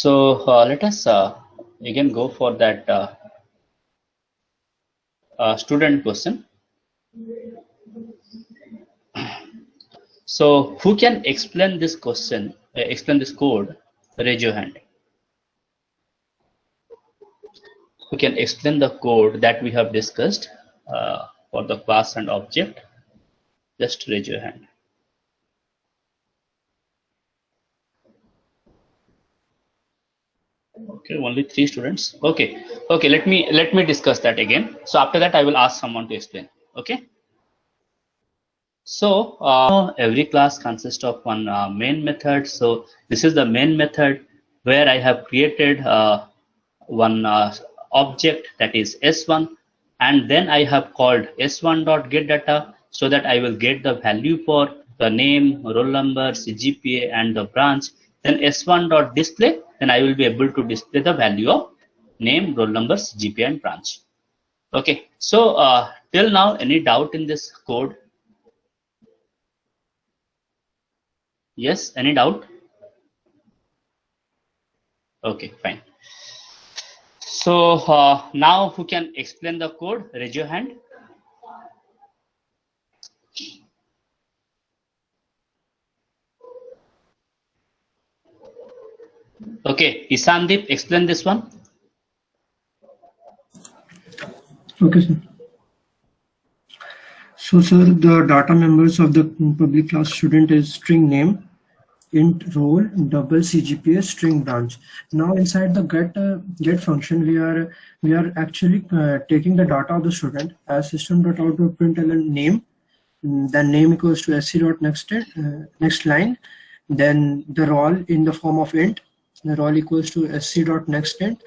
So let us again go for that student question. So who can explain this question, explain this code? Raise your hand. Who can explain the code that we have discussed for the class and object? Just raise your hand. Okay, only 3 students. Okay, let me discuss that again. So after that I will ask someone to explain. Okay. So every class consists of one main method. So this is the main method where I have created one object, that is S1, and then I have called S1.getData so that I will get the value for the name, roll number, CGPA, and the branch. Then S1.display, then I will be able to display the value of name, roll number, CGPA, and branch. Okay, so till now, any doubt in this code? Yes, any doubt? Okay, fine. So now who can explain the code? Raise your hand. Okay, Isandip, explain this one. Okay, sir. So, sir, the data members of the public class student is string name, int roll, double CGPA, string branch. Now, inside the get function, we are actually taking the data of the student as system.out.println name. Then name equals to sc.next line. Then the roll in the form of int. The roll equals to sc.nextInt.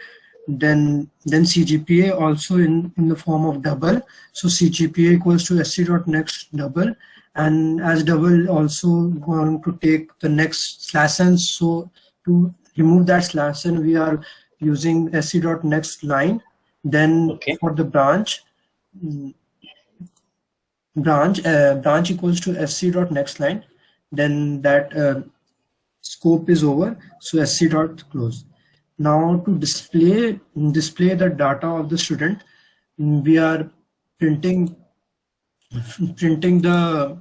Then CGPA also in the form of double. So CGPA equals to sc.next double, and as double also going to take the next slash n. So to remove that slash n, we are using sc.next line. Then for the branch equals to sc.next line. Then that scope is over, so sc.close. Now to display the data of the student, we are printing the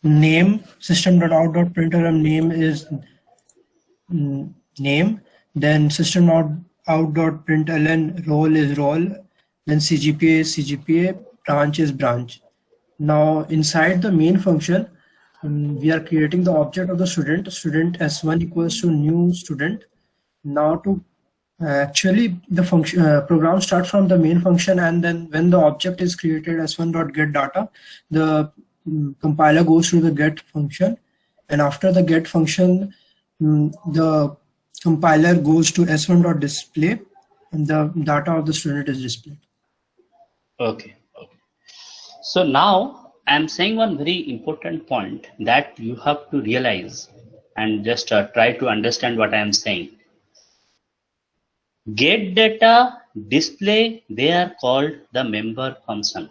name. System.out.println name is name. Then system.out.println roll is roll. Then CGPA is CGPA, branch is branch. Now inside the main function, we are creating the object of the student S1 equals to new student. Now to actually the function program starts from the main function, and then when the object is created S1.getData, the compiler goes to the get function, and after the get function, the compiler goes to S1.display, and the data of the student is displayed. Okay. So now I'm saying one very important point that you have to realize and just try to understand what I am saying. Get data, display, they are called the member function.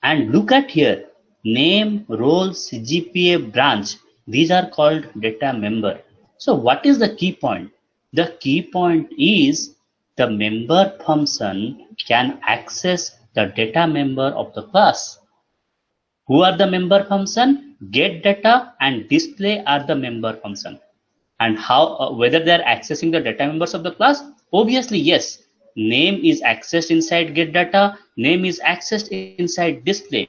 And look at here, name, role, CGPA, branch, these are called data member. So what is the key point? The key point is the member function can access the data member of the class. Who are the member function? Get data and display are the member function. And how whether they are accessing the data members of the class? Obviously yes. Name is accessed inside get data, name is accessed inside display,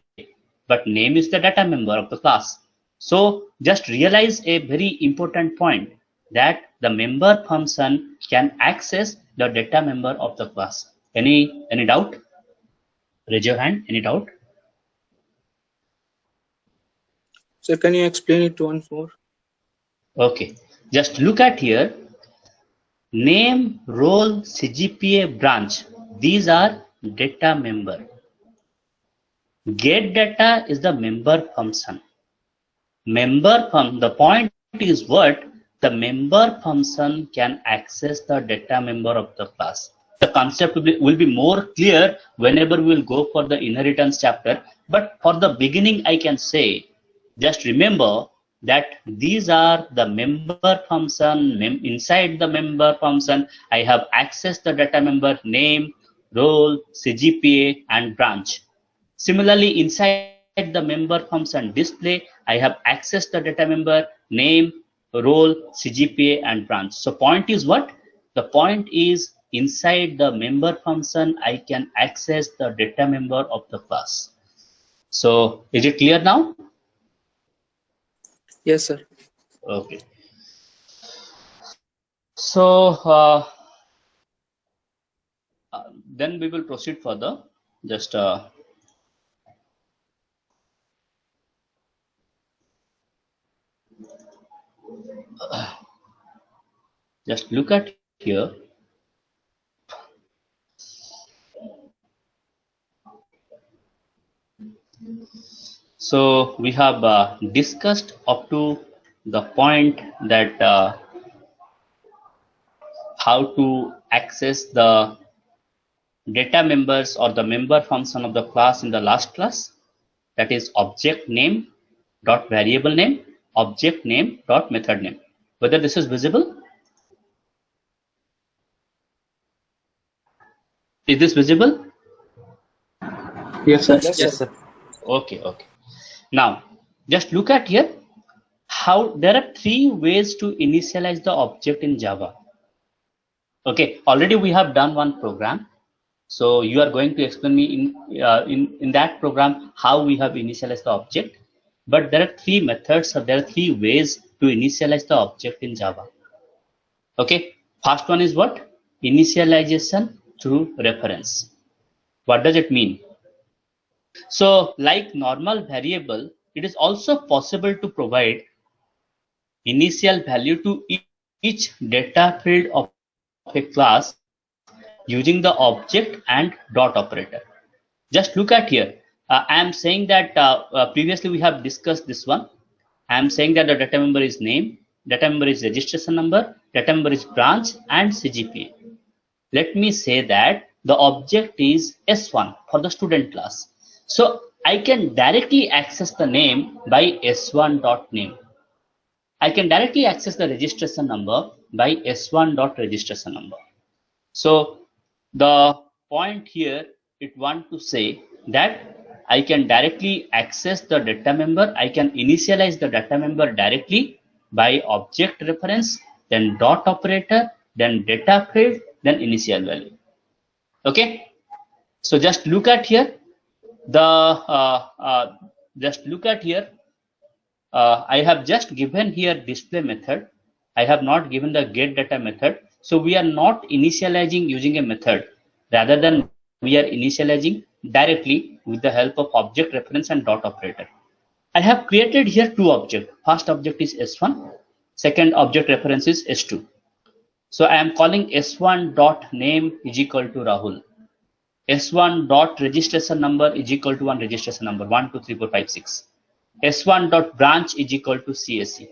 but name is the data member of the class. So just realize a very important point, that the member function can access the data member of the class. Any doubt? Raise your hand. Any doubt? So can you explain it once more? Okay, just look at here. Name, role, CGPA, branch, these are data member. Get data is the member function. The point is what? The member function can access the data member of the class. The concept will be more clear whenever we will go for the inheritance chapter. But for the beginning, I can say, just remember that these are the member function. Inside the member function, I have accessed the data member name, role, CGPA, and branch. Similarly, inside the member function display, I have accessed the data member name, role, CGPA, and branch. So point is what? The point is inside the member function, I can access the data member of the class. So is it clear now? Yes, sir. Okay. So then we will proceed further. Just look at here. So we have discussed up to the point that how to access the data members or the member function of the class in the last class, that is object name dot variable name, object name dot method name. Whether this is visible? Is this visible? Yes, sir. Yes, sir. Okay. Now just look at here how there are three ways to initialize the object in Java. Okay, already we have done one program. So you are going to explain me in that program how we have initialized the object. But there are three methods, or there are three ways to initialize the object in Java. Okay, first one is what? Initialization through reference. What does it mean? So like normal variable, it is also possible to provide initial value to each data field of a class using the object and dot operator. Just look at here. I am saying that previously we have discussed this one. I am saying that the data member is name, data member is registration number, data member is branch, and CGPA. Let me say that the object is S1 for the student class. So I can directly access the name by S1.name. I can directly access the registration number by S1.registration number. So the point here, it want to say that I can directly access the data member. I can initialize the data member directly by object reference, then dot operator, then data field, then initial value. Okay. So just look at here. I have just given here display method. I have not given the get data method. So we are not initializing using a method. Rather than we are initializing directly with the help of object reference and dot operator. I have created here two objects. First object is S1. Second object reference is S2. So I am calling S1.name is equal to Rahul. S1.registration number is equal to one registration number 1, 2, 3, 4, 5, 6. S1.branch is equal to CSE.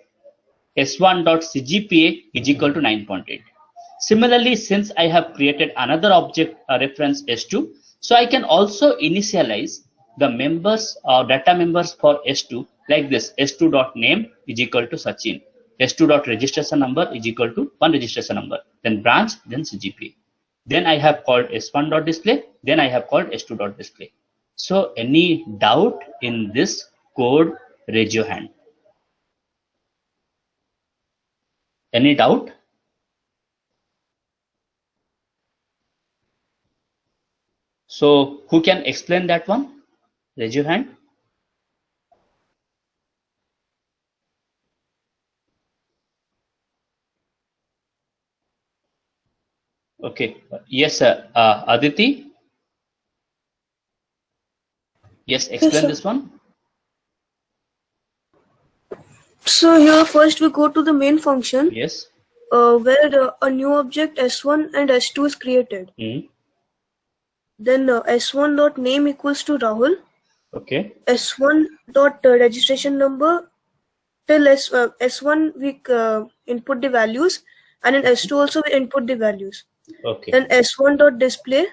S1.CGPA is equal to 9.8. Similarly, since I have created another object reference S2, so I can also initialize the members or data members for S2 like this. S2.name is equal to Sachin. S2.registration number is equal to one registration number. Then branch, then CGPA. Then I have called S1.display. Then I have called S2.display. So any doubt in this code, raise your hand. Any doubt? So who can explain that one? Raise your hand. Okay. Yes, sir. Aditi? Yes, explain sir. this one. So here first we go to the main function Yes. where a new object S1 and S2 is created. Then S1.name equals to Rahul. Okay. S1.registration number till S1 we input the values, and in S2 also we input the values. Okay. Then S1.display,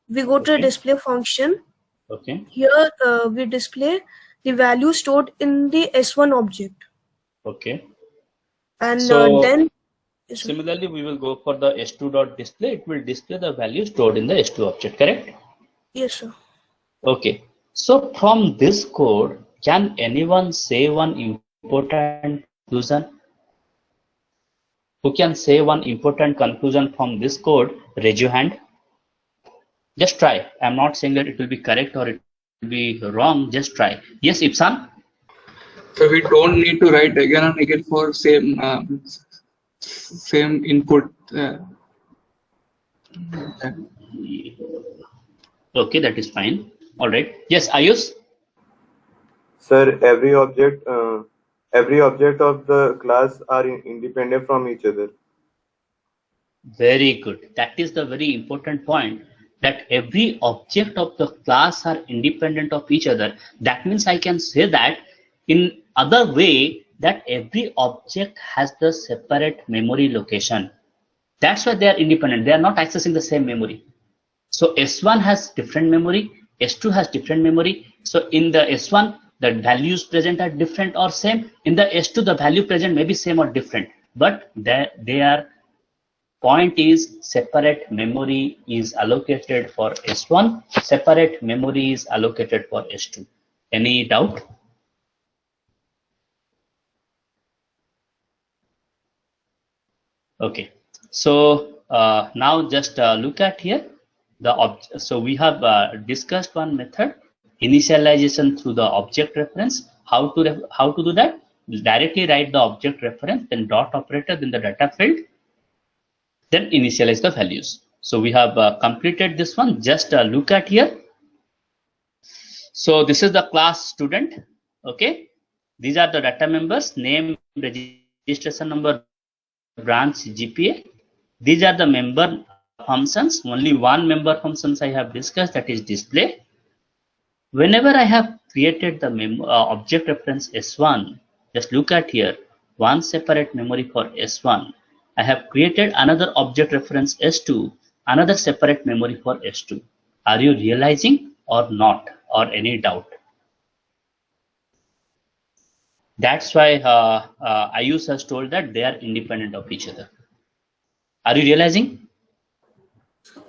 we go to the display function. Okay. Here we display the value stored in the S1 object. Okay. And So then yes, sir. similarly, we will go for the s2.display. It will display the value stored in the s2 object, correct? Yes, sir. Okay. So from this code, can anyone say one important conclusion? Who can say one important conclusion from this code? Raise your hand. Just try. I'm not saying that it will be correct or it will be wrong. Just try. Yes, Ipsan? So we don't need to write again and again for same input. Okay, that is fine. All right. Yes, Ayush? Sir, every object of the class are independent from each other. Very good. That is the very important point, that every object of the class are independent of each other. That means I can say that in other way that every object has the separate memory location. That's why they are independent. They are not accessing the same memory. So S1 has different memory, S2 has different memory. So in the S1, the values present are different or same. In the S2, the value present may be same or different, but they are point is separate memory is allocated for S1, separate memory is allocated for S2. Any doubt? Okay, so now just look at here. So we have discussed one method, initialization through the object reference. How to do that? Directly write the object reference, then dot operator, then the data field, then initialize the values. So we have completed this one. Just look at here. So this is the class student. Okay, these are the data members: name, registration number, branch, GPA. These are the member functions. Only one member functions I have discussed, that is display. Whenever I have created the object reference S1, just look at here, one separate memory for S1. I have created another object reference S2, another separate memory for S2. Are you realizing or not, or any doubt? That's why Ayush has told that they are independent of each other. Are you realizing?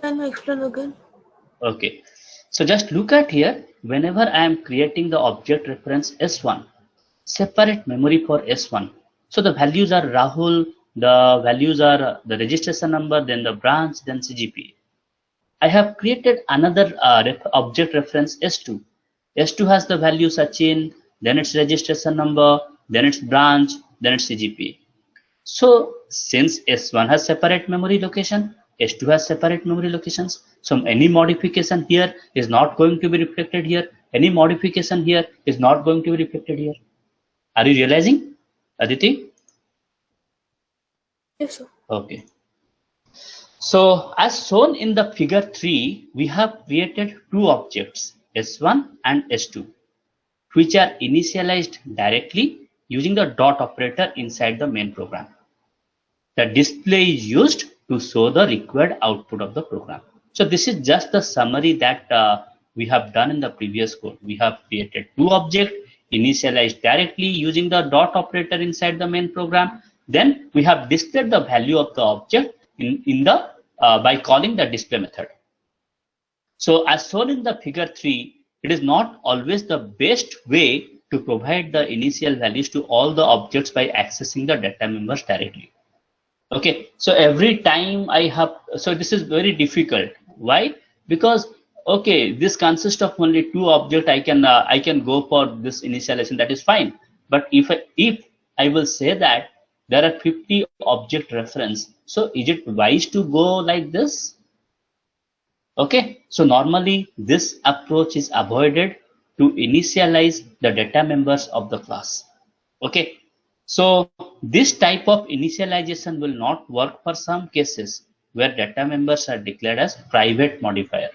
Can you explain again? Okay. So just look at here, whenever I am creating the object reference S1, separate memory for S1. So the values are Rahul, the values are the registration number, then the branch, then CGPA. I have created another object reference S2. S2 has the value Sachin, then its registration number, then its branch, then its CGPA. So since S1 has separate memory location, S2 has separate memory locations. So any modification here is not going to be reflected here. Any modification here is not going to be reflected here. Are you realizing, Aditi? Yes, sir. Okay. So as shown in the figure 3, we have created two objects, S1 and S2, which are initialized directly using the dot operator inside the main program. The display is used to show the required output of the program. So this is just the summary that we have done in the previous code. We have created two objects, initialized directly using the dot operator inside the main program. Then we have displayed the value of the object by calling the display method. So as shown in the figure 3, it is not always the best way to provide the initial values to all the objects by accessing the data members directly. Okay, so every time so this is very difficult. Why? Because okay, this consists of only two objects. I can go for this initialization, that is fine. But if I will say that there are 50 object reference, so is it wise to go like this? Okay, so normally this approach is avoided to initialize the data members of the class. Okay, so this type of initialization will not work for some cases where data members are declared as private modifier.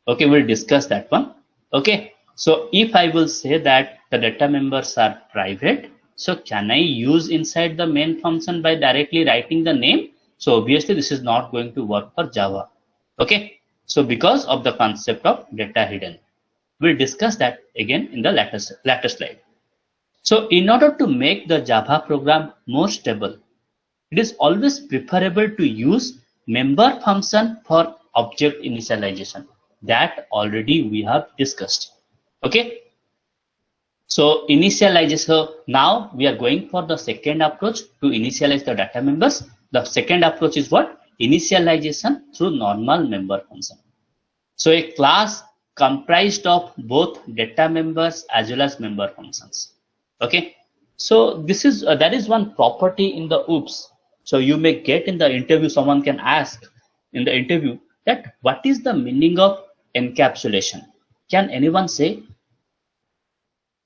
Okay, we'll discuss that one. Okay, so if I will say that the data members are private, so can I use inside the main function by directly writing the name? So obviously this is not going to work for Java. Okay, so because of the concept of data hidden, we'll discuss that again in the later slide. So in order to make the Java program more stable, it is always preferable to use member function for object initialization. That already we have discussed. Okay. So initialization. So now we are going for the second approach to initialize the data members. The second approach is what? Initialization through normal member function. So a class comprised of both data members as well as member functions. Okay. So this is that is one property in the OOPS. So you may get in the interview, someone can ask in the interview that what is the meaning of encapsulation? Can anyone say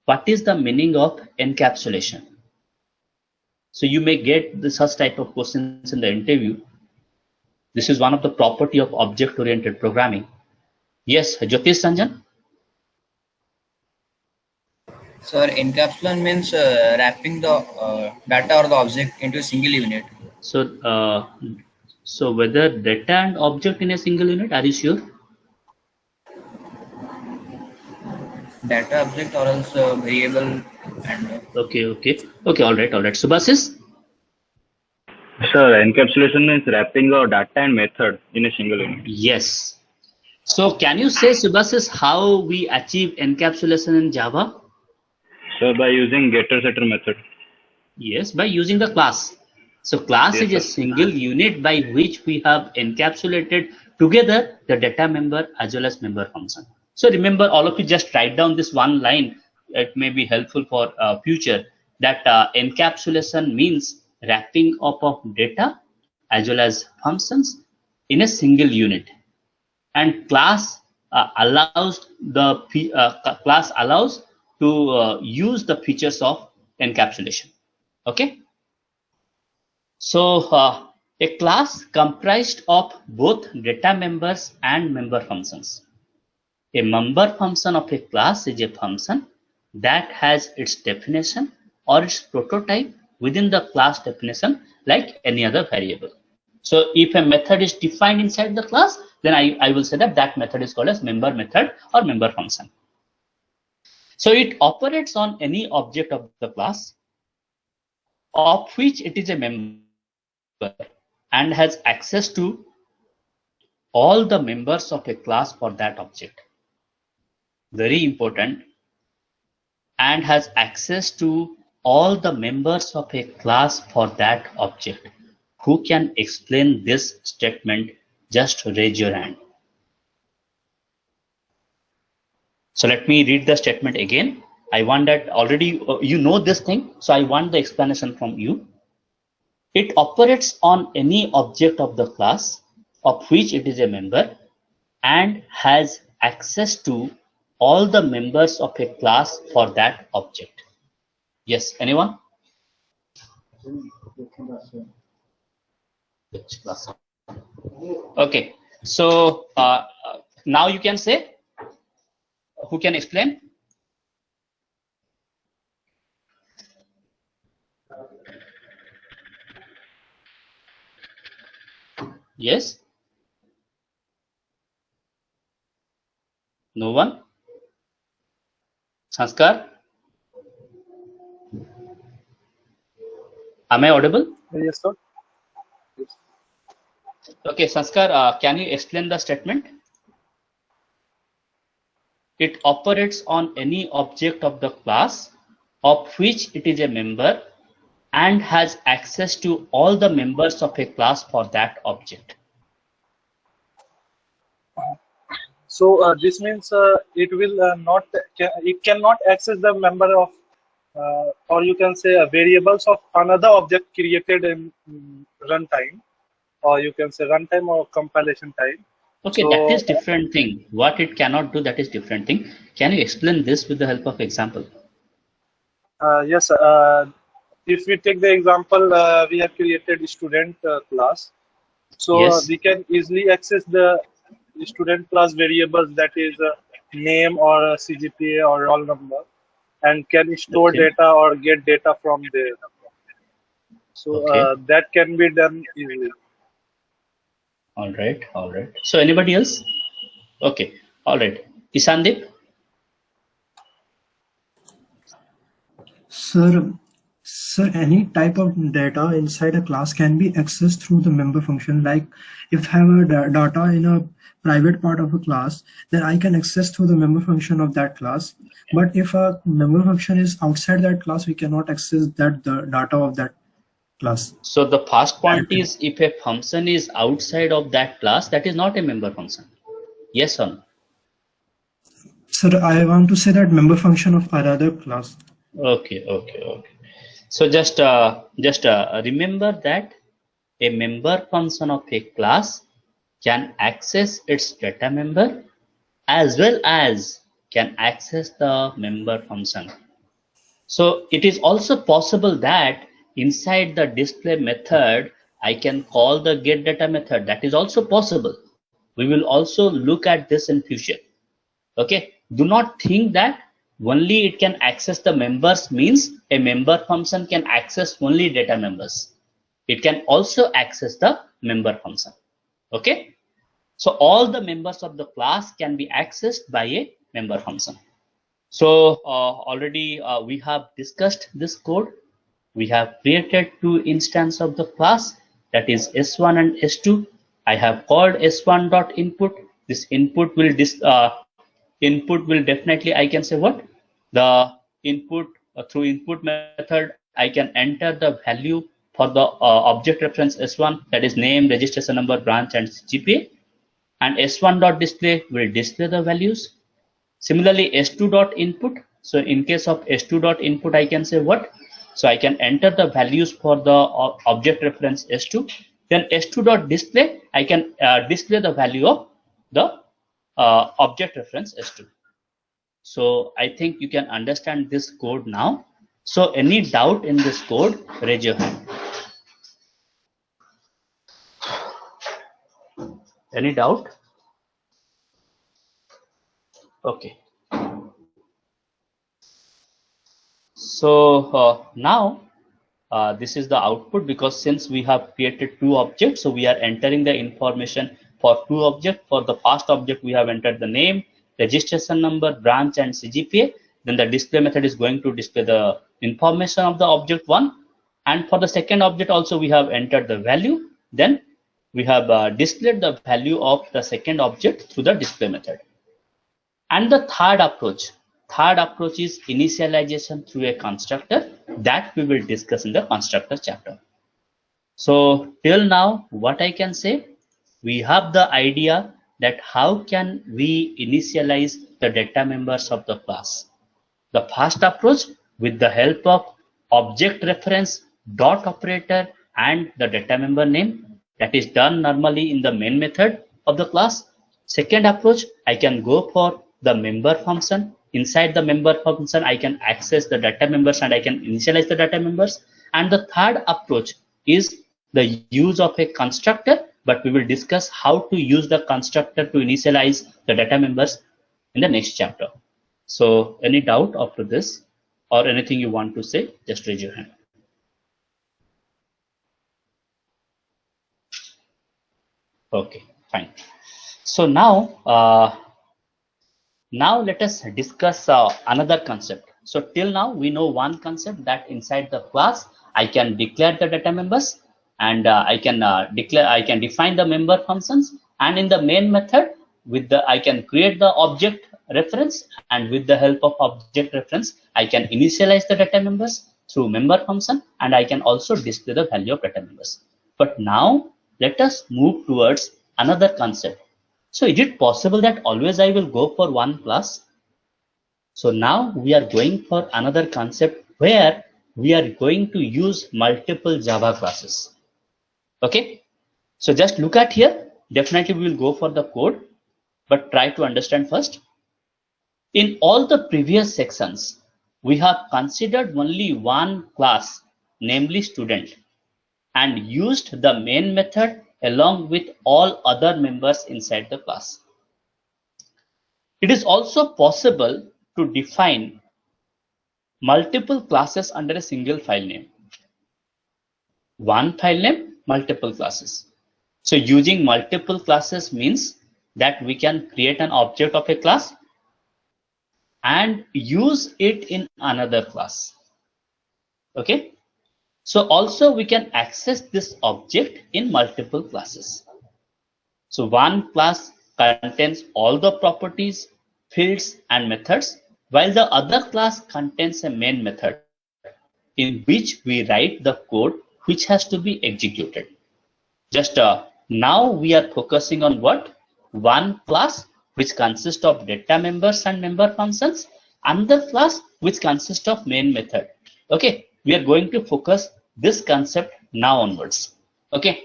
what is the meaning of encapsulation? So you may get such type of questions in the interview. This is one of the property of object-oriented programming. Yes, Jyotish Ranjan? Sir, encapsulation means wrapping the data or the object into a single unit. So, so whether data and object in a single unit, are you sure? Data object or else variable and Okay, all right. Subhasis? Sir, encapsulation means wrapping the data and method in a single unit. Yes. So can you say, Subhasis, how we achieve encapsulation in Java? So by using getter setter method. Yes, by using the class. So class Yes, is a sir. single unit by which we have encapsulated together the data member as well as member function. So remember, all of you just write down this one line. It may be helpful for future, that encapsulation means wrapping up of data as well as functions in a single unit. And class allows to use the features of encapsulation. Okay. So a class comprised of both data members and member functions. A member function of a class is a function that has its definition or its prototype within the class definition like any other variable. So if a method is defined inside the class, then I will say that that method is called as member method or member function. So it operates on any object of the class of which it is a member and has access to all the members of a class for that object. Very important. And has access to all the members of a class for that object. Who can explain this statement? Just raise your hand. So let me read the statement again. I want that already you know this thing, so I want the explanation from you. It operates on any object of the class of which it is a member and has access to all the members of a class for that object. Yes, anyone? Which class? Okay, so now you can say, who can explain? Yes? No one? Sanskar? Am I audible? Yes, sir. Okay, Sanskar, can you explain the statement? It operates on any object of the class of which it is a member and has access to all the members of a class for that object. So this means it will it cannot access the member of, or you can say variables of another object created in runtime, or you can say runtime or compilation time. Okay, So, that is different thing. What it cannot do, that is different thing. Can you explain this with the help of example? yes, if we take the example, we have created a student class. So Yes. we can easily access the student class variables, that is name or CGPA or roll number, and can store Okay. data or get data from there. So Okay. that can be done easily. All right, all right. So anybody else? Okay, all right. Isandip? Sir, any type of data inside a class can be accessed through the member function. Like if I have a data in a private part of a class, then I can access through the member function of that class. But if a member function is outside that class, we cannot access the data of that class. So the first point is, if a function is outside of that class, that is not a member function. Yes or no? Sir, I want to say that member function of another class. Okay. So just remember that a member function of a class can access its data member as well as can access the member function. So it is also possible that inside the display method, I can call the get data method. That is also possible. We will also look at this in future. Okay. Do not think that only it can access the members means a member function can access only data members. It can also access the member function. Okay. So all the members of the class can be accessed by a member function. So already we have discussed this code. We have created two instances of the class, that is S1 and S2. I have called S1.input. This input will definitely, I can say what? The input through input method, I can enter the value for the object reference S1, that is name, registration number, branch, and GPA. And S1.display will display the values. Similarly, S2.input. So in case of S2.input, I can say what? So I can enter the values for the object reference S2. Then S2.display, I can display the value of the object reference S2. So I think you can understand this code now. So any doubt in this code, raise your hand. Any doubt? Okay. So now this is the output, because since we have created two objects, so we are entering the information for two objects. For the first object, we have entered the name, registration number, branch, and CGPA. Then the display method is going to display the information of the object one. And for the second object also, we have entered the value. Then we have displayed the value of the second object through the display method. And the third approach is initialization through a constructor, that we will discuss in the constructor chapter. So till now, what I can say, we have the idea that how can we initialize the data members of the class. The first approach, with the help of object reference, dot operator, and the data member name, that is done normally in the main method of the class. Second approach, I can go for the member function. Inside the member function, I can access the data members and I can initialize the data members. And the third approach is the use of a constructor, but we will discuss how to use the constructor to initialize the data members in the next chapter. So any doubt after this or anything you want to say, just raise your hand. Okay, fine. So now let us discuss another concept. So till now we know one concept, that inside the class I can declare the data members, and I can define the member functions, and in the main method I can create the object reference, and with the help of object reference I can initialize the data members through member function, and I can also display the value of data members. But now let us move towards another concept. So is it possible that always I will go for one class? So now we are going for another concept where we are going to use multiple Java classes. Okay, so just look at here. Definitely we will go for the code, but try to understand first. In all the previous sections, we have considered only one class, namely student, and used the main method along with all other members inside the class. It is also possible to define multiple classes under a single file name. One file name, multiple classes. So using multiple classes means that we can create an object of a class and use it in another class. Okay. So also we can access this object in multiple classes. So one class contains all the properties, fields and methods, while the other class contains a main method in which we write the code which has to be executed. Just now we are focusing on what? One class which consists of data members and member functions, another class which consists of main method. Okay, we are going to focus this concept now onwards. Okay,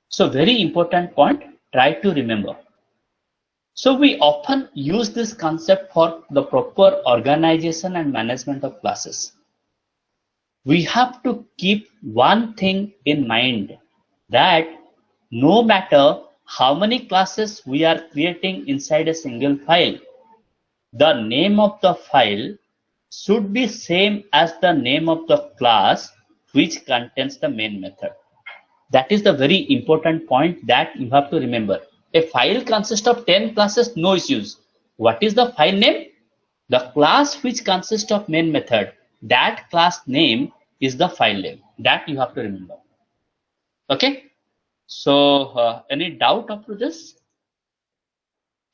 so very important point, try to remember. So we often use this concept for the proper organization and management of classes. We have to keep one thing in mind, that no matter how many classes we are creating inside a single file, the name of the file should be same as the name of the class which contains the main method. That is the very important point that you have to remember. A file consists of 10 classes, no issues. What is the file name? The class which consists of main method, that class name is the file name. That you have to remember. Okay. So any doubt up to this?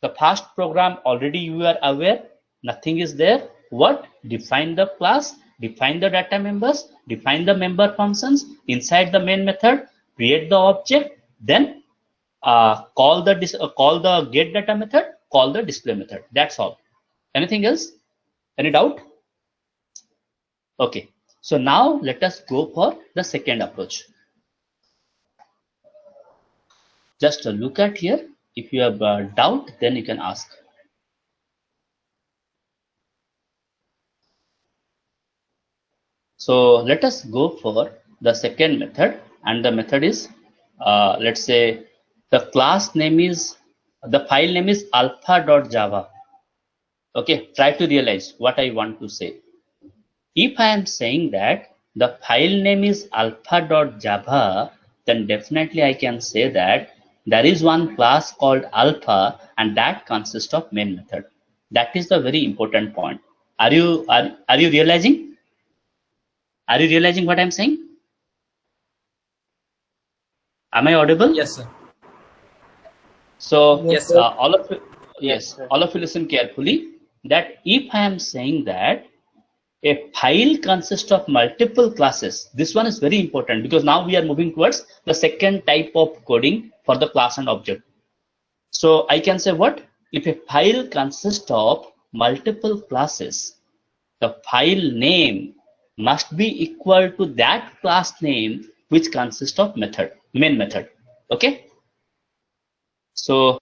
The past program already you are aware, nothing is there. What? Define the class, define the data members, define the member functions inside the main method, create the object, then call the get data method, call the display method. That's all. Anything else? Any doubt? Okay. So now let us go for the second approach. Just look at here. If you have a doubt, then you can ask. So let us go for the second method, and the method is, let's say the class name is, the file name is alpha.java. Okay, try to realize what I want to say. If I am saying that the file name is alpha.java, then definitely I can say that there is one class called alpha, and that consists of main method. That is the very important point. Are you realizing? Are you realizing what I'm saying? Am I audible? Yes, sir. So Yes, sir. all of you listen carefully. That if I am saying that a file consists of multiple classes, this one is very important, because now we are moving towards the second type of coding for the class and object. So I can say what? If a file consists of multiple classes, the file name must be equal to that class name which consists of main method. Okay. So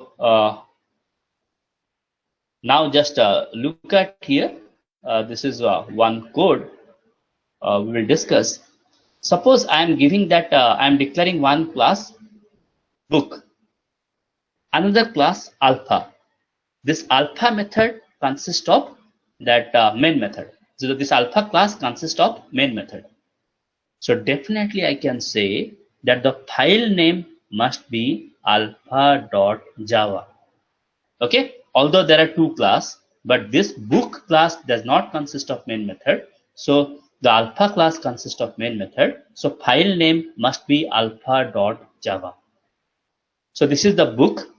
now just look at here. This is one code we will discuss. Suppose I am giving that I am declaring one class book, another class alpha. This alpha method consists of that main method. So this alpha class consists of main method. So definitely I can say that the file name must be alpha.java. Okay, although there are two classes, but this book class does not consist of main method. So the alpha class consists of main method. So file name must be alpha.java. So this is the book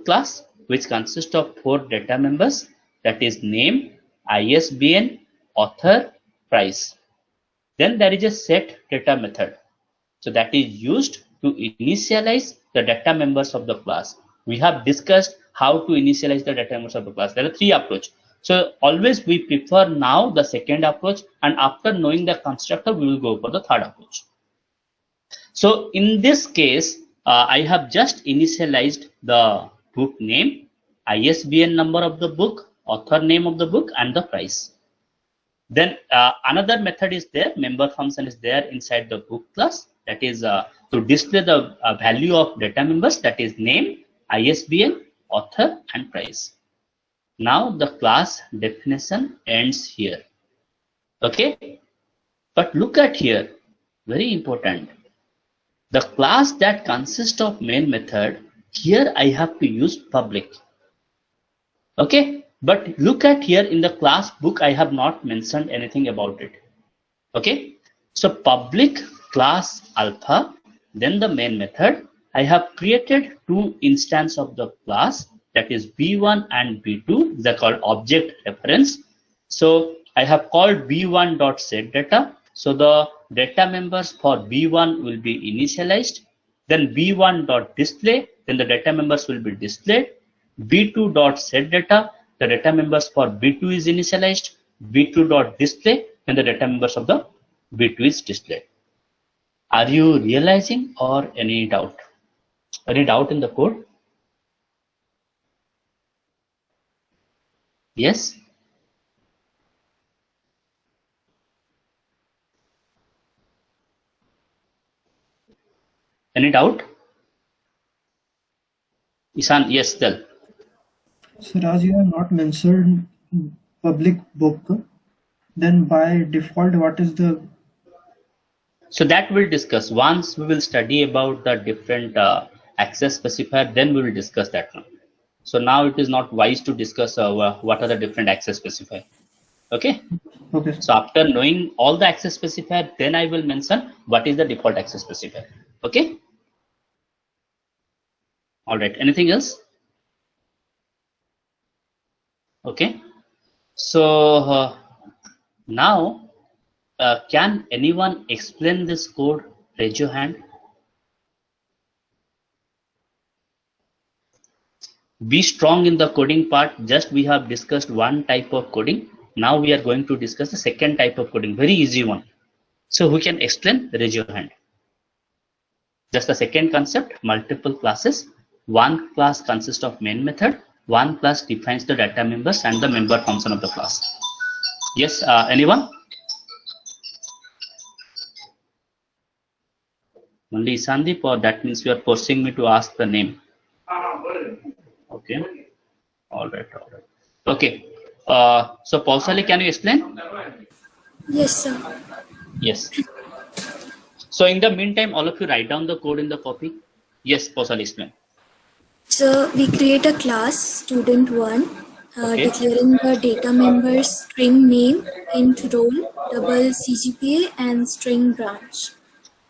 class, which consists of 4 data members, that is name, ISBN, author, price. Then there is a set data method. So that is used to initialize the data members of the class. We have discussed how to initialize the data members of the class. There are 3 approaches. So always we prefer now the second approach, and after knowing the constructor, we will go for the third approach. So in this case, I have just initialized the book name, ISBN number of the book, author name of the book, and the price. Then another method is there, member function is there inside the book class, that is to display the value of data members, that is name, ISBN, author, and price. Now the class definition ends here. Okay, but look at here, very important. The class that consists of main method, here I have to use public. Okay, but look at here in the class book, I have not mentioned anything about it. Okay, so public class alpha, then the main method. I have created two instances of the class, that is B1 and B2. They're called object reference. So I have called B1.setData. So the data members for B1 will be initialized. Then B1.display, then the data members will be displayed. B2.setData, the data members for B2 is initialized. B2.display, then the data members of the B2 is displayed. Are you realizing or any doubt? Any doubt in the code? Yes? Any doubt? Isan, yes, tell. Sir, as you have not mentioned public book, then by default, what is the? So that we'll discuss. Once we will study about the different access specifier, then we will discuss that one. So now it is not wise to discuss what are the different access specifier. Okay. Okay. So after knowing all the access specifier, then I will mention what is the default access specifier. Okay. All right. Anything else? Okay. So now, can anyone explain this code? Raise your hand. Be strong in the coding part. Just we have discussed one type of coding. Now we are going to discuss the second type of coding. Very easy one. So who can explain? Raise your hand. Just the second concept, multiple classes. One class consists of main method. One class defines the data members and the member function of the class. Yes, anyone? Only Sandeep, or that means you are forcing me to ask the name. Okay. All right. All right. Okay. So Pausali, can you explain? Yes, sir. Yes. So in the meantime, all of you write down the code in the copy. Yes, Pausali, explain. So we create a class, student1, Okay. declaring the data members string name, int role, double CGPA, and string branch.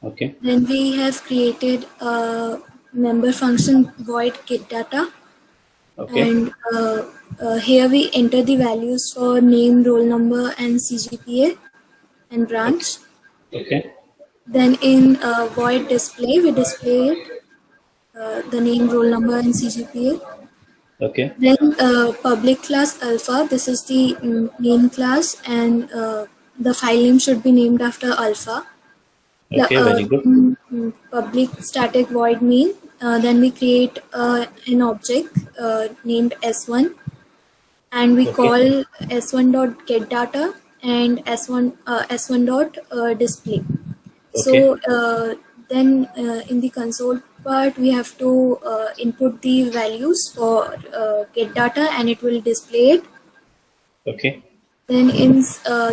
Okay. Then we have created a member function void getData. Okay. And here we enter the values for name, roll number, and CGPA and branch. Okay. Then in void display, we display the name, roll number, and CGPA. Okay. Then public class alpha, this is the main class, and the file name should be named after alpha. Okay, very good. Public static void main, then we create an object named S1, and we call S1.getData and S1.display. So then in the console part, we have to input the values for getData, and it will display it. Okay. Then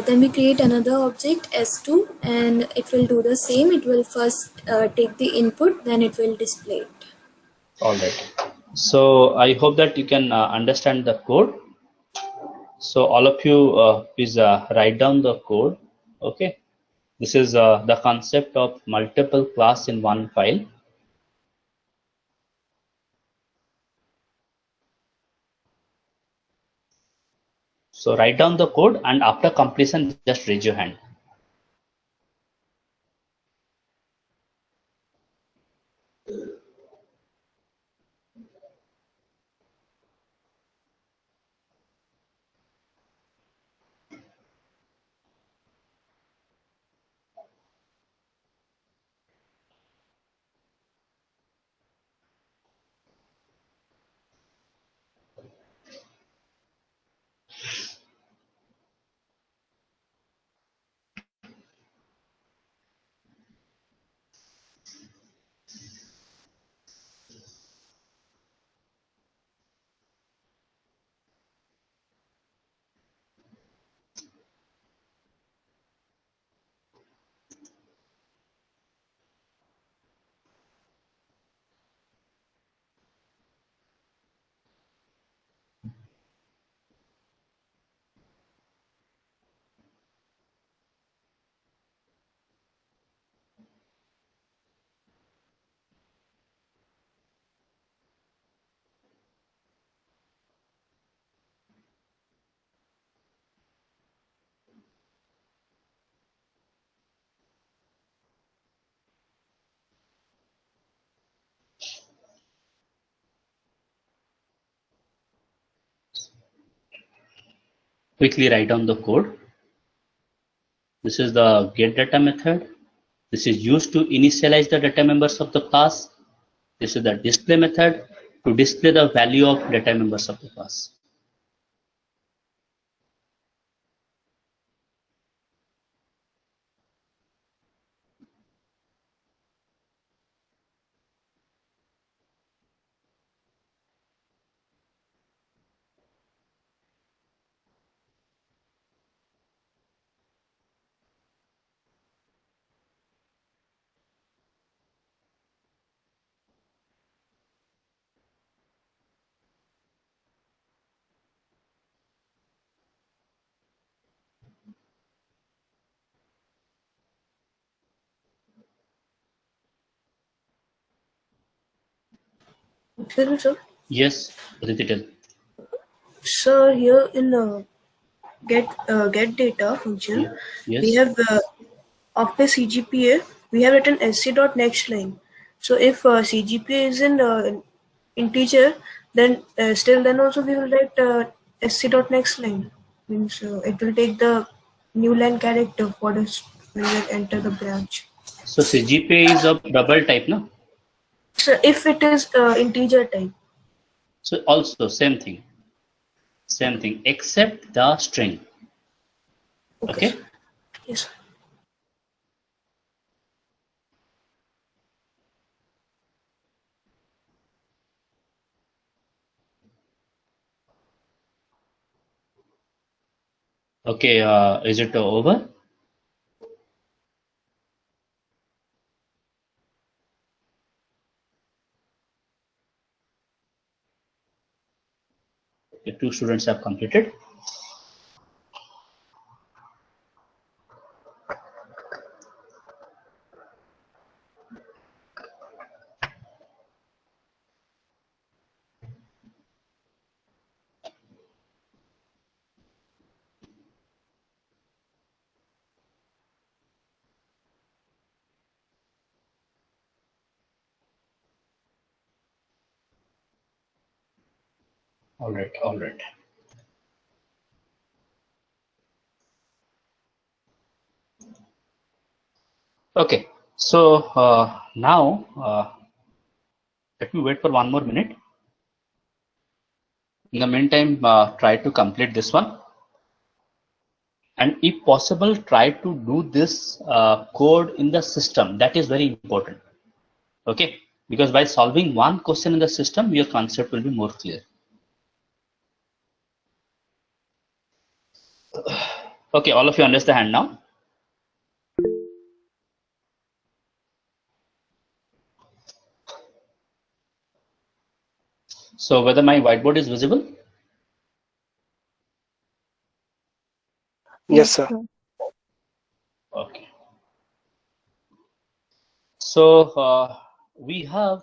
then we create another object S2, and it will do the same. It will first take the input, then it will display it. All right. So I hope that you can understand the code. So all of you please write down the code. Okay. This is the concept of multiple class in one file. So write down the code, and after completion, just raise your hand. quickly write down the code. This is the get data method. This is used to initialize the data members of the class. This is the display method to display the value of data members of the class. Excuse me, sir. Yes, Aditi. So here in get data function, Yes. we have after CGPA we have written sc.next line. So if CGPA is in integer, then still then also we will write sc.next line. Means it will take the new line character for us when we enter the branch. So CGPA is of double type, no? So if it is integer type. So also same thing, except the string. Okay. Yes. Okay. Is it over? The 2 students have completed. All right. Okay. So now let me wait for 1 more minute. In the meantime, try to complete this one. And if possible, try to do this code in the system. That is very important. Okay. Because by solving one question in the system, your concept will be more clear. Okay, all of you understand now? So whether my whiteboard is visible? Yes, sir. Okay. So we have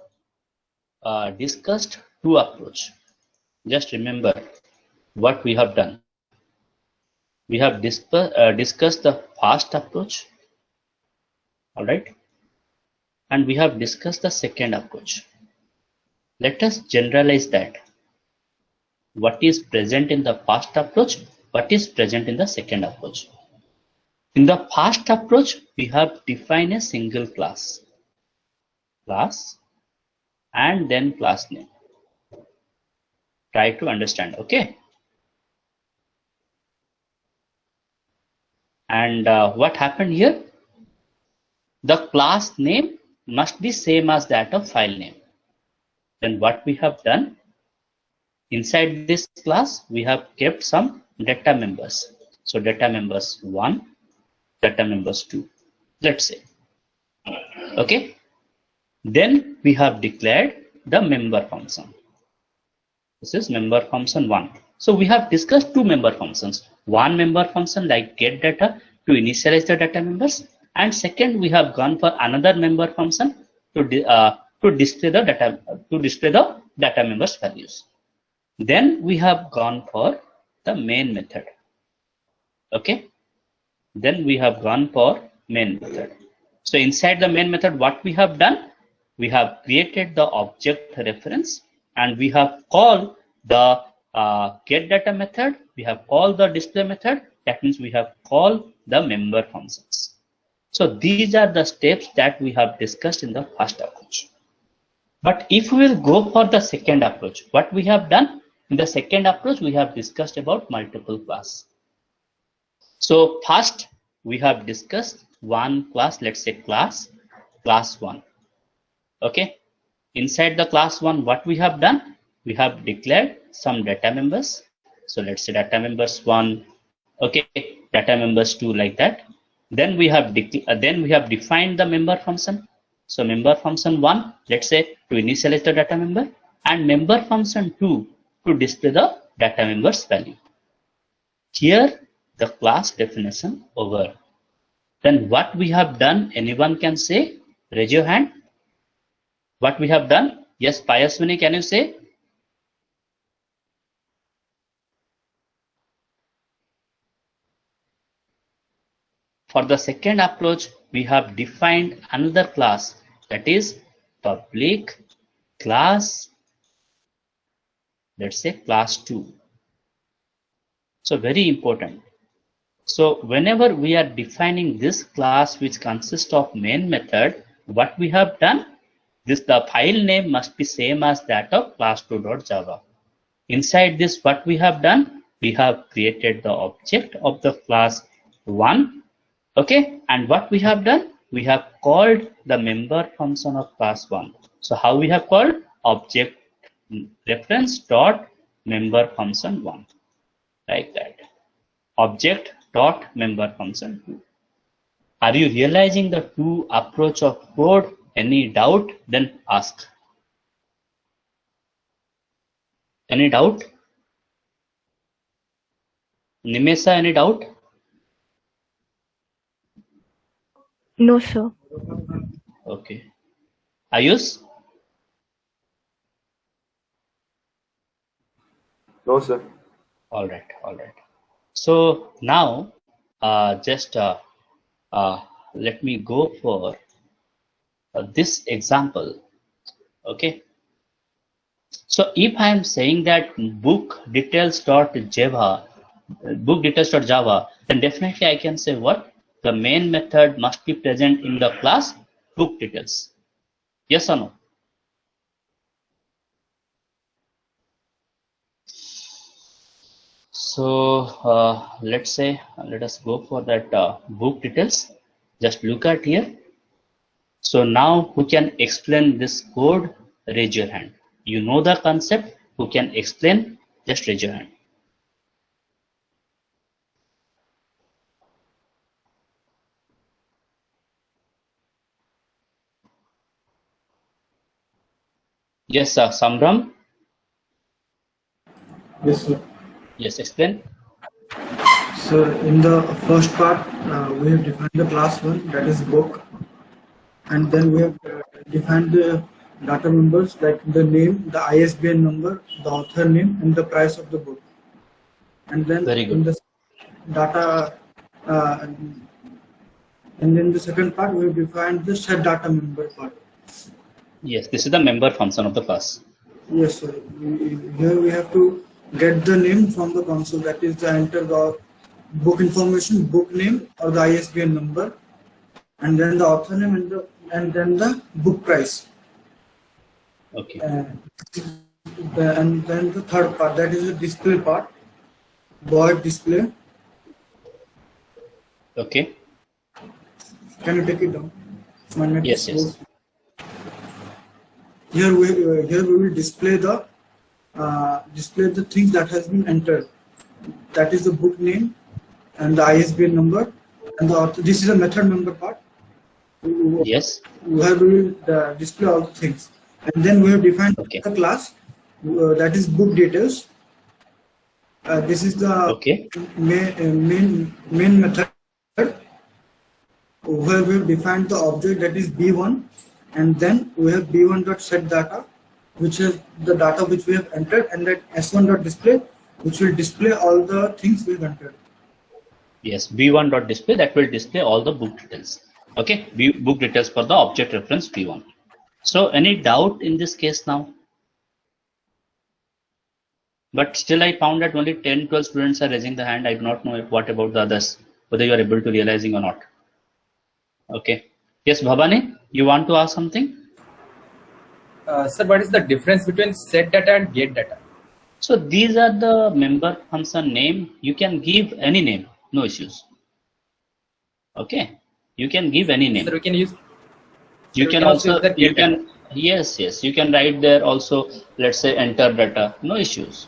discussed 2 approaches. Just remember what we have done. We have discussed the fast approach, all right, and we have discussed the second approach. Let us generalize that. What is present in the fast approach? What is present in the second approach? In the fast approach, we have defined a single class, and then class name. Try to understand, okay? And what happened here? The class name must be same as that of file name. Then what we have done, inside this class, we have kept some data members. So data members 1, data members 2, let's say. Okay. Then we have declared the member function. This is member function 1. So we have discussed 2 member functions. One member function like get data to initialize the data members, and second we have gone for another member function to display the data members values. Then we have gone for the main method. Okay. Then we have gone for main method. So inside the main method, what we have done? We have created the object reference and we have called the get data method, we have called the display method. That means we have called the member functions. So these are the steps that we have discussed in the first approach. But if we will go for the second approach, what we have done in the second approach, we have discussed about multiple class. So first we have discussed one class, let's say class 1. Okay. Inside the class 1, what we have done? We have declared some data members. So let's say data members 1, okay, data members 2, like that. Then we have defined the member function. So member function 1, let's say, to initialize the data member, and member function 2 to display the data members value. Here the class definition over. Then what we have done, anyone can say? Raise your hand. What we have done? Yes, Payaswini, can you say? For the second approach, we have defined another class, that is public class, let's say class 2. So very important. So whenever we are defining this class which consists of main method, what we have done, the file name must be same as that of class2.java. Inside this, what we have done, we have created the object of the class 1. Okay, and what we have done, we have called the member function of class 1. So how we have called? Object reference dot member function 1, like that. Object dot member function 2. Are you realizing the two approach of code? Any doubt? Then ask. Any doubt? Nimesa, any doubt? No, sir. Okay. Ayush? No, sir. All right, all right. So now, just let me go for this example. Okay. So if I am saying that book details.java, then definitely I can say what? The main method must be present in the class book details. Yes or no? So let's say, let us go for that book details. Just look at here. So now who can explain this code? Raise your hand. You know the concept. Who can explain? Just raise your hand. Yes, Samram. Yes, sir. Yes, explain. So in the first part, we have defined the class 1, that is book, and then we have defined the data members like the name, the ISBN number, the author name, and the price of the book. And then in the data, and in the second part, we have defined the set data member part. Yes, this is the member function of the class. Yes, sir. Here we have to get the name from the console, that is the enter the book information, book name or the ISBN number, and then the author name and then the book price. Okay. And then the third part, that is the display part, void display. Okay. Can you take it down? Yes, yes. Here we will display the things that has been entered. That is the book name and the ISBN number and the author. This is a method member part. Yes. Where we will display all the things, and then we have defined the class that is book details. This is the main method where we have defined the object, that is B1, and then we have B1.setData, which is the data which we have entered, and that S1.display, which will display all the things we have entered. Yes, B1.display, that will display all the book details. Okay, book details for the object reference B1. So any doubt in this case now? but still I found that only 10-12 students are raising the hand. I do not know what about the others, whether you are able to realizing or not. Okay. Yes, Bhavani, you want to ask something? Sir, what is the difference between set data and get data? So these are the member function name. You can give any name, no issues. Okay, you can give any name. Sir, we can use. You can also you can yes you can write there also. Let's say enter data, no issues.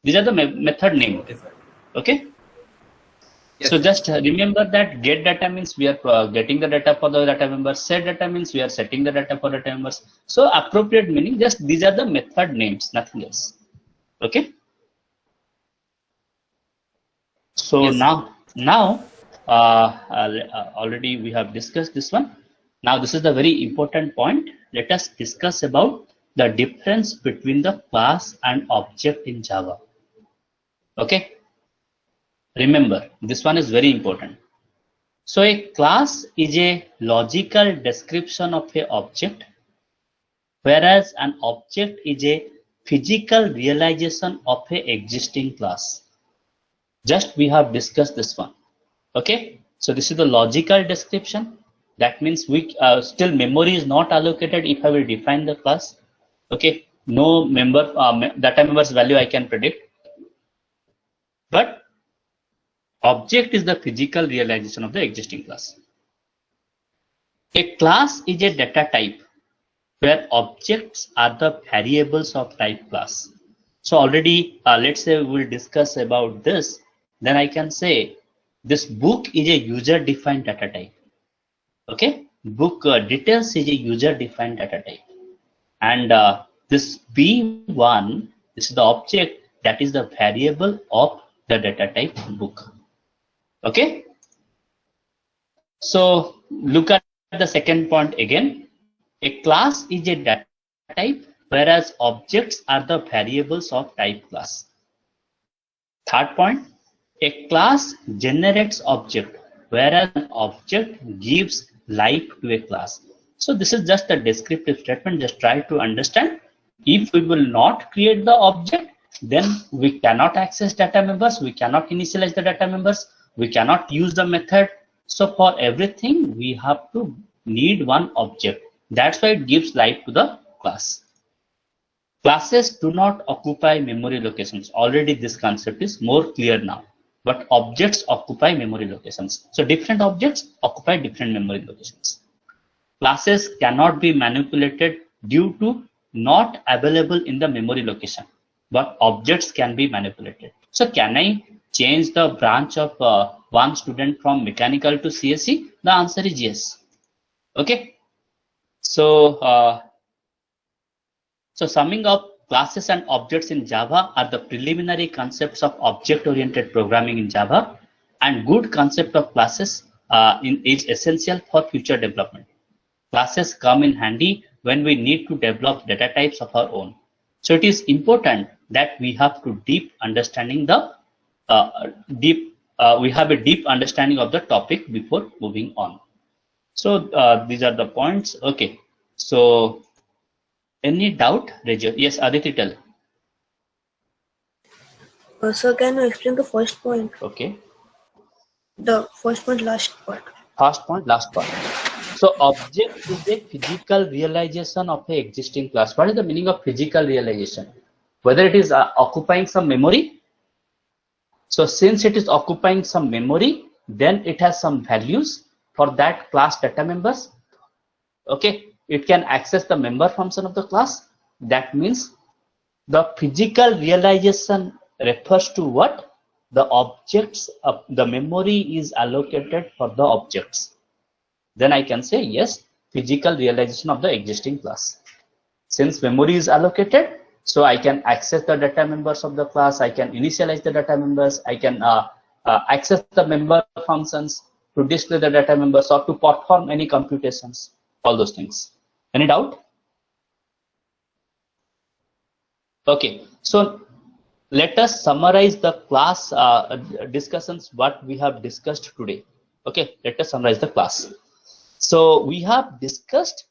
These are the method name. Okay. Yes, so just remember that get data means we are getting the data for the data members. Set data means we are setting the data for data members. So appropriate meaning, just these are the method names, nothing else. Okay. So yes, now already we have discussed this one. Now this is the very important point. Let us discuss about the difference between the class and object in Java. Okay. Remember, this one is very important. So a class is a logical description of a object, whereas an object is a physical realization of a existing class. Just we have discussed this one. Okay. So this is the logical description. That means we still memory is not allocated if I will define the class. Okay. No member data members value I can predict. But object is the physical realization of the existing class. A class is a data type where objects are the variables of type class. So already, let's say we will discuss about this. Then I can say this book is a user-defined data type. Okay, book details is a user-defined data type, and this B1, this is the object that is the variable of the data type book. Okay, so look at the second point again. A class is a data type, whereas objects are the variables of type class. Third point, a class generates object, whereas an object gives life to a class. So this is just a descriptive statement. Just try to understand. If we will not create the object, then we cannot access data members. We cannot initialize the data members. We cannot use the method. So for everything, we have to need one object. That's why it gives life to the class. Classes do not occupy memory locations. Already this concept is more clear now. But objects occupy memory locations. So different objects occupy different memory locations. Classes cannot be manipulated due to not available in the memory location, but objects can be manipulated. So can I change the branch of one student from mechanical to CSE? The answer is yes. Okay. So so summing up, classes and objects in Java are the preliminary concepts of object-oriented programming in Java, and good concept of classes is essential for future development. Classes come in handy when we need to develop data types of our own. So it is important that we have to deep understanding the we have a deep understanding of the topic before moving on. So these are the points. Okay. So any doubt, Raju? Yes, Aditi, tell. Sir, can you explain the first point? Okay. The first point, last part. First point, last part. So object is a physical realization of an existing class. What is the meaning of physical realization? Whether it is occupying some memory. So since it is occupying some memory, then it has some values for that class data members. Okay. It can access the member function of the class. That means the physical realization refers to what? The objects, the memory is allocated for the objects. Then I can say yes, physical realization of the existing class. Since memory is allocated, so I can access the data members of the class. I can initialize the data members. I can access the member functions to display the data members or to perform any computations, all those things. Any doubt? Okay, so let us summarize the class discussions what we have discussed today. Okay, let us summarize the class. So we have discussed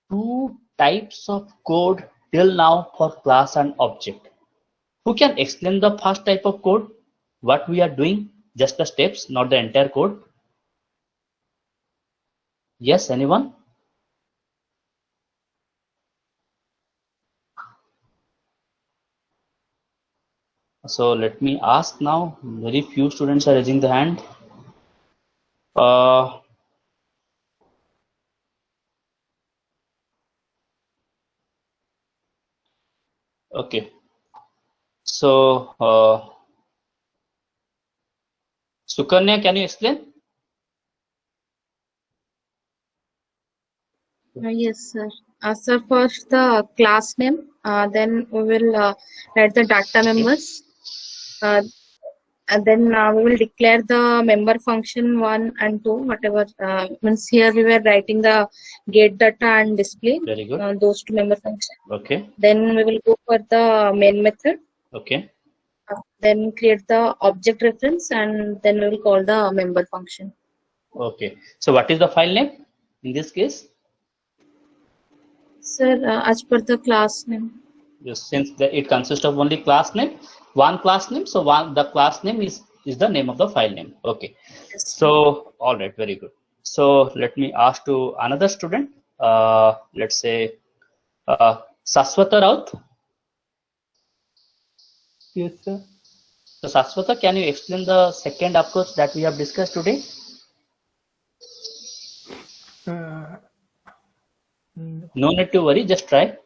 two types of code till now for class and object. Who can explain the first type of code? What we are doing? Just the steps, not the entire code. Yes, anyone? So let me ask now. Very few students are raising the hand. Okay. So, Sukanya, can you explain? Yes, sir. Sir, first the class name, then we will write the data members, and then we will declare the member function 1 and 2, whatever. Means here we were writing the get data and display, Very good. those two member functions. Okay. Then we will go for the main method. Okay. Then create the object reference, and then we will call the member function. Okay. So what is the file name in this case? Sir, as per the class name. Yes, since it consists of only class name, one class name, so the class name is the name of the file name. Okay. So all right, very good. So let me ask to another student. Let's say Saswata Raut. Yes, sir. So Saswata, can you explain the second approach that we have discussed today? No need to worry, just try.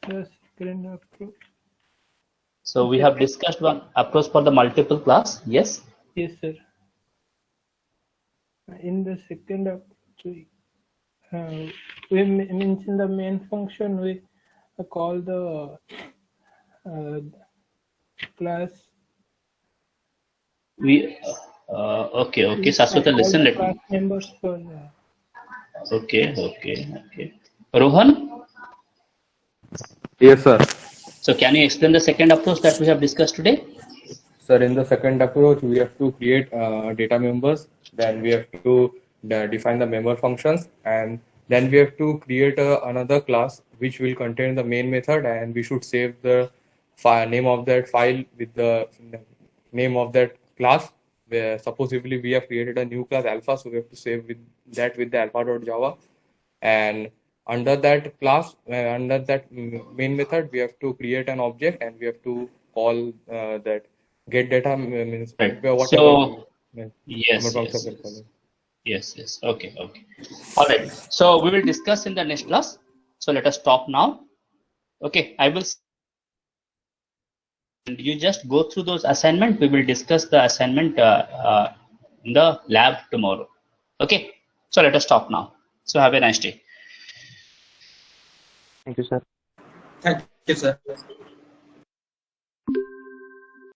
The second approach. So we have discussed one approach for the multiple class. Yes. Yes, sir. In the second approach, we mention the main function. We call the class. We okay. Saswata, listen. Let me. Members for. Okay. Rohan. Yes, sir. So can you explain the second approach that we have discussed today? Sir, in the second approach, we have to create data members. Then we have to define the member functions, and then we have to create another class which will contain the main method, and we should save the name of that file with the name of that class. Where supposedly we have created a new class alpha, so we have to save with the alpha.java, and under that class, under that main method, we have to create an object, and we have to call that get data means Right. whatever. So yes. Okay. All right. So we will discuss in the next class. So let us stop now. Okay. I will. You just go through those assignments. We will discuss the assignment in the lab tomorrow. Okay. So let us stop now. So have a nice day. Thank you, sir. Thank you, sir.